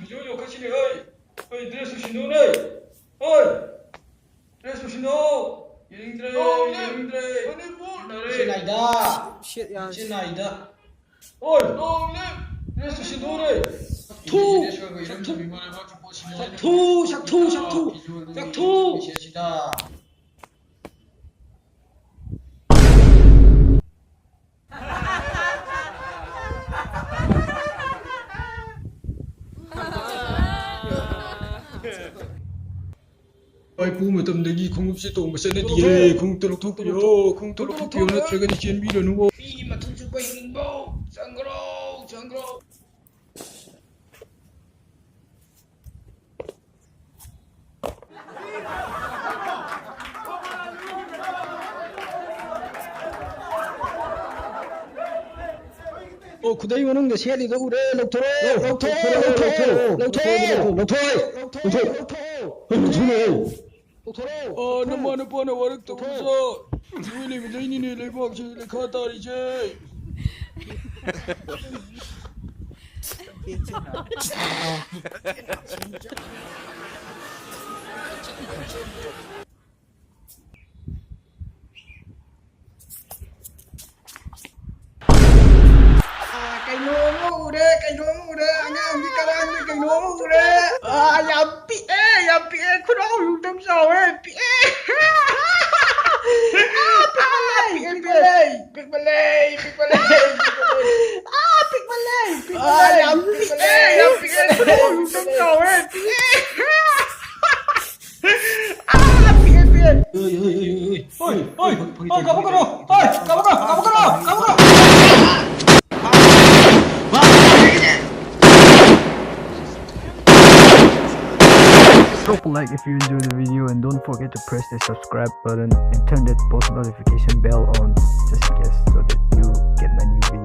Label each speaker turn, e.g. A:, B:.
A: 기존 욕하시네. 어이, 드레스 신호네. 어이, 드레스 신호. 예링드레, 예링드레. 신나이다. 신나이다. 어이, 드레스 신호네. 샥투, 샥투, 샥투, 샥투, 샥투. Ai pu mà tầm đấy không sẽ tụng mà sẽ đi không tôi thuốc yo không tôi thuốc yo nó chơi cái chuyện video nó vô khi mà thông chụp hình bao sangro 어 그다이 오는 게 세리가 그래 럭토 나만의 뻔해 와락도 없어 주인이 미래인이네 레박시를 가다리지
B: Cây nuông đây, anh em đi các anh cây nuông đây. Yam pi, khu đó dùng tâm sầu ấy, pi. Pick ballet. Yam pi, khu đó dùng tâm sầu ấy, pi. Ôi, 가보거라.
C: Drop a like if you enjoyed the video and don't forget to press the subscribe button and turn that post notification bell on just in case so that you get my new video.